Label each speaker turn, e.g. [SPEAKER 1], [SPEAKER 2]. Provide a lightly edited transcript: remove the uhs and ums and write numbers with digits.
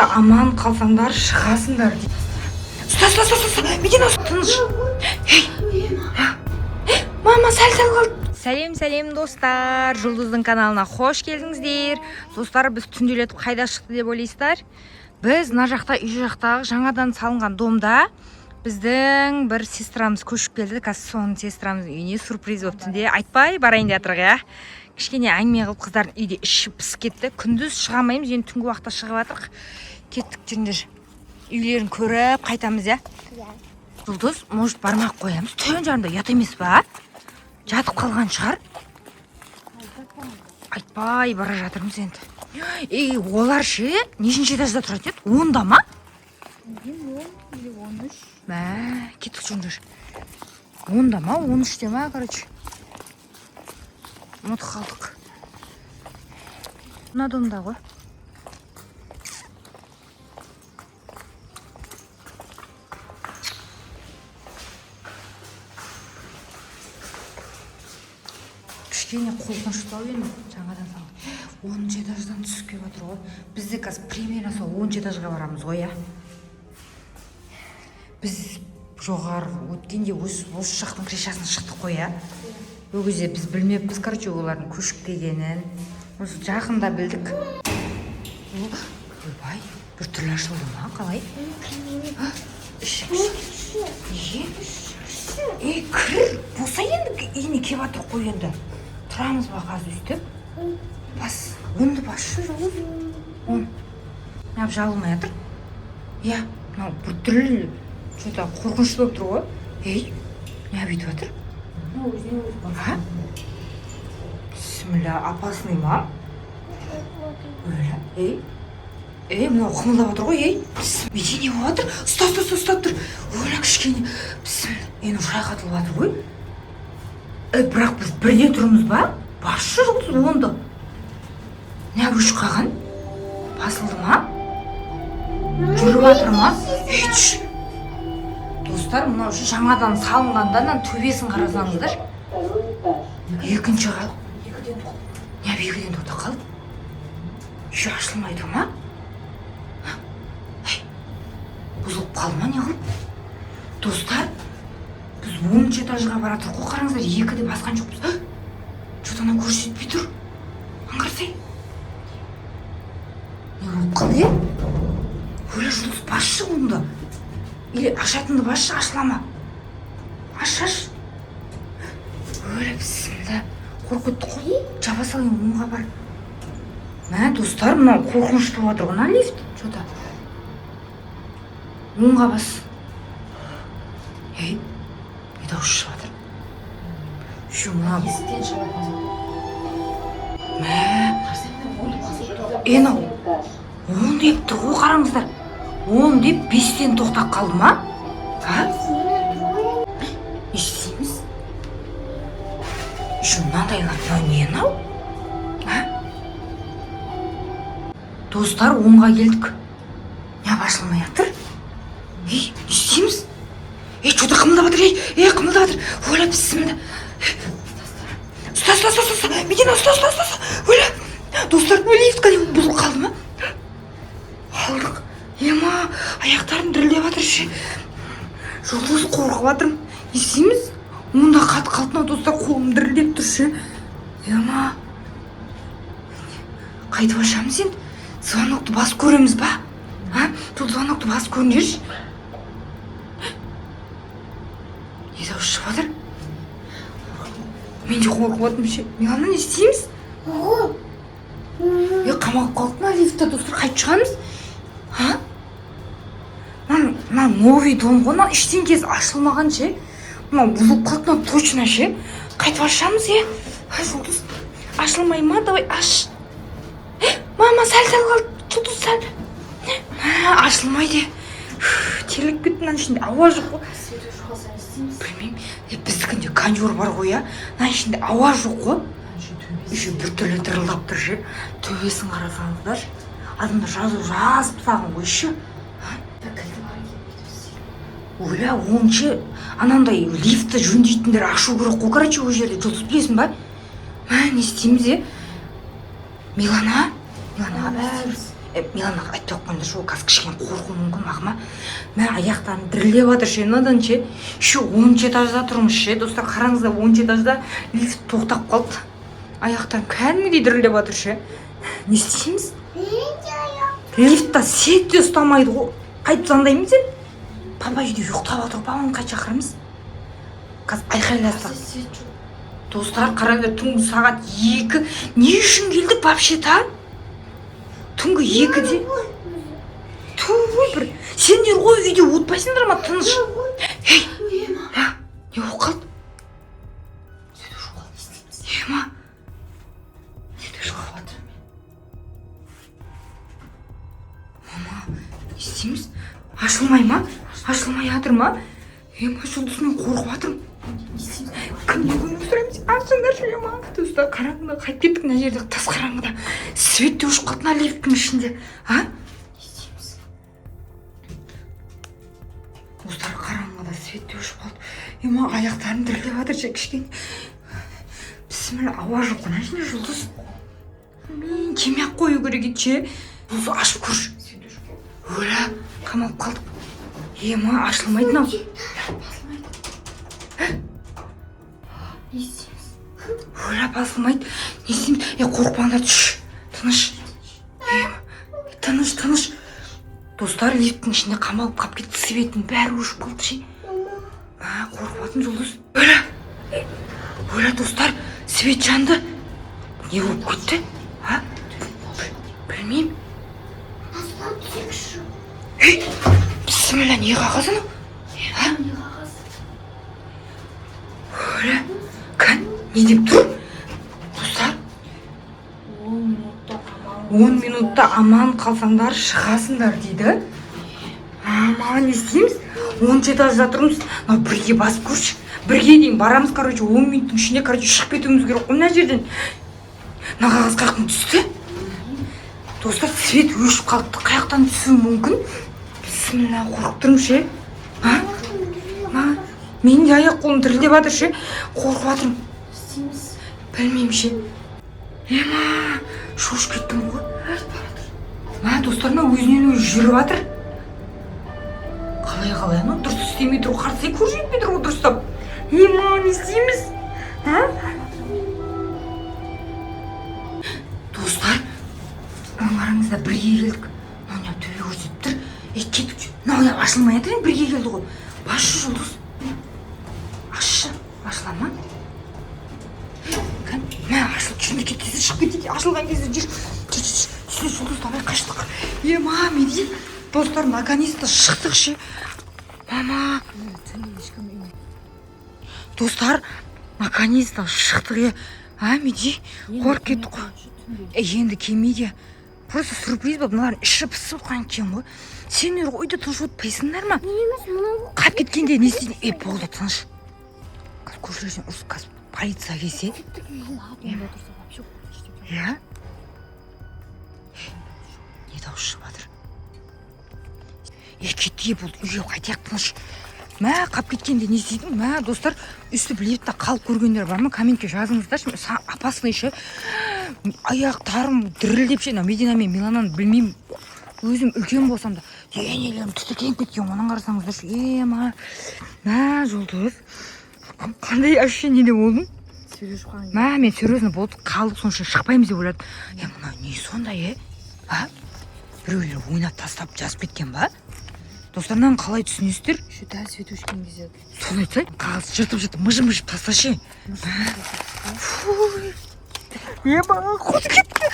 [SPEAKER 1] Аман қалсаңдар шығасыңдар. Ұста, Медина, тыныш. Мама, сәл қалды. Сәлем достар, Жұлдыздың каналына қош келдіңіздер. Достар, біз түнделетіп қайда шықты деп ойлайсыздар. Біз мына жақта үй жақтағы жаңадан салынған домда біздің бір сестрамыз көшіп келді. Қазір соның сестрамыздың үйіне сюрприз болып түнде айтпай барайын деп жатырық, иә. Кішкене әңгіме қылып қыздардың үйде іші пысып кетті. Күндіз шыға алмаймыз, енді түнгі уақытта шығып жатырық. Кеттік жүріңдер. Үйлерін көріп қайтамыз, иә. Жұлдыз, может бармақ қоямыз. Түн жарында ұят емес па? Жатып қалған шығар. Айтпай бара жатырмыз енді. Олар ше, нешінші этажда тұратын еді? 10-да ма?
[SPEAKER 2] 10 или 13.
[SPEAKER 1] Мә, кеттік жүріңдер. 10-да ма, 13-те ма, короче. Ұмытып қалдық. Мына домда ғой. Кішкене қорқыныштау енді жаңадан салған. 10-ші этаждан түсіп келіп отыр ғой. Бізде қазір примерно сол 10-ші этажға барамыз ғой, иә. Біз жоғары өткенде осы жақтың крышасына шықтық қой, иә. Ол кезде біз білмеппіз, короче, олардың көшіп келгенін. Осы жақында білдік. Ойбай, бір түрлі ашылды ма, қалай? Кір, болса енді үйіне кеп атыр қой енді. Тұрамыз ба қазір өстіп? Бас, онды басшы жоқ. Нәп жалылмай атыр? Иә, мынау бір түрлі что-то қорқынышты болып тұр ғой. Нәп етіп атыр? А? Бисмилля, опасный ма? Өлі. Мынау қымылдап отыр ғой, Медине болып отыр? Ұстап тұр. Өлі кішкене. Бисмилля, енді шайқатылып отыр ғой. Бірақ біз бірде тұрмыз ба? Басшы жұлдыз онды. Не өшіп қалған? Басылды ма? Жүріп атыр ма? Достар, мынау жаңадан салынғандан төбесін қарасаңыздар. Екінші қал. Не екіден тоқта қалып? Үй ашылмайды ма? Бұзылып қалды ма, не қылып? Достар, біз 10-ші этажға баратыр қой, қараңыздар, екіде басқан жоқпыз. Что-то көрсетпей тұр. Аңғарсай. Не болып қалды, Өлі жұлдыз басшы онда. Или ашатынды басшы, ашылама. Аш. Өлі бісімді. Қорқытты қой. Жаба салайын, оңға бар. Мә, достар, мынау қорқынышты болып отыр ғой, лифт. Что-то. Оңға бас. Не дауыс шығып жатыр? Şu мына
[SPEAKER 2] Есіктен шығатын.
[SPEAKER 1] Мә. 10 деп тұр ғой, қараңыздар. 10 деп 5-тен тоқтап қалды ма? Не істейміз? Şu мынандайлар, не мынау? Достар, 10-ға келдік. Не басылмай жатыр? Не істейміз? Что-то қымылдап жатыр, қымылдап жатыр. Өлі бісімді. Ұста. Медина, ұста. Өлі. Достар, лифт бұзылып қалды ма? Қалдық. Ема, аяқтарым дірілдеп жатыр ше. Жұлдыз қорқып жатырмын. Не істейміз? Онда қатты қалды, достар, қолым дірілдеп тұр ше. Ема. Қайтып ашамыз енді? Звонокты басып көреміз ба? Сол звонокты басып көріңдерші. Не дауыс шығып жатыр? Мен де қорқып жатырмын ше. Милана, не істейміз? Қамалып қалдық ма лифтта, достар, қайтып шығамыз? Мына новый дом ғой, іштен кез ашылмаған ше. Мына бұзылып қалды, точно ше. Қайтып ашамыз, Жұлдыз, ашылмай ма? Давай, аш. Мама, сәл қалды, Жұлдыз, сәл. Ашылмайды. Телік кетті, мына ішінде ауа жоқ қой. Білмеймін, біздікінде кондер бар ғой, мына ішінде ауа жоқ қой. Еще бір түрлі дырылдап тұр ше. Төбесін қарасаңыздар. Адамдар жазып саған ғой ше. Өлі, 10-ші анандай лифтті жөндейтіндер ашу керек қой, короче, ол жерде. Жұлдыз, білесің ба? Не істейміз, Милана, милана айтып қойыңдаршы, ол қазір кішкене қорқуы мүмкін ағыма. Мә аяқтарын дірілдеп жатыр ше, мынадан ше. Еще 10 этажда тұрмыз ше, достар, қараңыздар, 10 этажда лифт тоқтап қалды. Аяқтарын кәдімгідей дірілдеп жатыр ше. Не істейміз? Лифтта свет те ұстамайды ғой. Қайтып звондаймыз сен? Папа үйде ұйықтап отыр, папаны қайт шақырамыз? Қазір айқайласақ. Достар, қараңдар, түнгі сағат 2. Не үшін келдік вообще-то? Түнгі 2-де. Туй бір. Сендер ғой үйде отпайсыңдар ма, тыныш? Ей, не болып қалды? Ема, не шығып жатыр? Мама, не істейміз? Ашылмай ма? Ашылмай жатыр ма? Ема, жұлдыз, мен қорқып жатырмын. Кімнен көмек сұраймыз? Ашыңдаршы, ема. Достар, қараңғыда қайтып кеттік, мына жерде тас қараңғыда. Свет те өшіп қалды мына лифттің ішінде. А? Не істейміз? Достар, қараңғыда свет те өшіп қалды. Ема, аяқтарын дірілдеп жатыр ше, кішкене. Бісміллә, ауа жоқ қана ішінде, жұлдыз. Мен кеме-ақ қою керек еді ше. Жұлдыз, ашып көрші. Өлә, қамалып қалдық. Ема, ашылмайды мынау. Не істейміз? Өлә, басылмайды. Не істейміз? Қорықпаңдар, түш. Тыныш. Тыныш, тыныш. Достар, лифттің ішінде қамалып қалып кетті, светтің бәрі өшіп қалды ше. Қорқып жұлдыз. Өлә, достар, свет жанды. Не болып кетті? Білмеймін. Бісміллә, не қағаз анау? Не қағаз? Өлә, кән, не деп тұр? Достар, 10 минутта аман қалсаңдар шығасыңдар дейді. Маған не істейміз? 10 этажда тұрмыз. Бірге басып көрші. Бірге дейін барамыз, 10 минуттың ішінде шығып кетуіміз керек қой мына жерден. Мына қағаз қаяқтан түсті? Достар, свет өшіп қалыпты, қаяқтан түсуі мүмкін. Бісміллә, қорқып тұрмын ше. Мен де аяқ қолым дірілдеп жатыр ше. Қорқып жатырмын. Білмеймін ше. Ема, шошып кеттім ғой. Достар, өзінен өзі жүріп жатыр. Қалай, дұрыс істемей тұр, қарсы көрсетпей тұр ғой дұрыстап. Ема, не істейміз? Достар, қараңызда бірге келдік. Мынау төбе көрсетіп тұр. Кетіп жүр. Мынау ашылмай жатыр, бірге келді ғой. Башы жұлдыз. Ашыла ма? Мә, ашылып жүрінде кеткесі шығып кетеді. Ашылған кезде жүр. Жүр, жұлдыз, давай қаштық. Ема, меди. Достар, наконец-то шықтық ше. Мама. Достар, наконец-то шықтық. Меди, қорқып кеттік қой. Енді келмейді. Просто сюрприз болып, мыналардың іші пысып қойған екен ғой. Сендер ойда тыныш отпайсыңдар ма? Қап кеткенде не істейді? Болды, тыныш. Көршілерден ұрыс, полиция келсе. Я? Не дауыс шығып жатыр? Кетті, болды, үйге қайтайық, тыныш. Мә, қап кеткенде не істейдің? Мә, достар, үстіп лифтта қалып көргендер бар ма? Комментке жазыңыздаршы. Опасный ше. Аяқтарым дірілдеп ше. Медина мен Милананы білмеймін. Өзім үлкен болсам да. Денелерім тітіркеніп кеткен. Оның қарасаңыздаршы. Ема. Мә, жұлдыз. Қандай ощущениеде болдың? Мә, мен серьезно болды. Қалдық, сонша шықпаймыз деп ойладым. Мына не сондай, біреулер ойнап тастап жазып кеткен ба? Достарынан қалай түсінесіздер?
[SPEAKER 2] Дәл свет өшкен кезде.
[SPEAKER 1] Соны айтсай, қағаз жыртып мыжып тасташы. Ема, қуды кетті.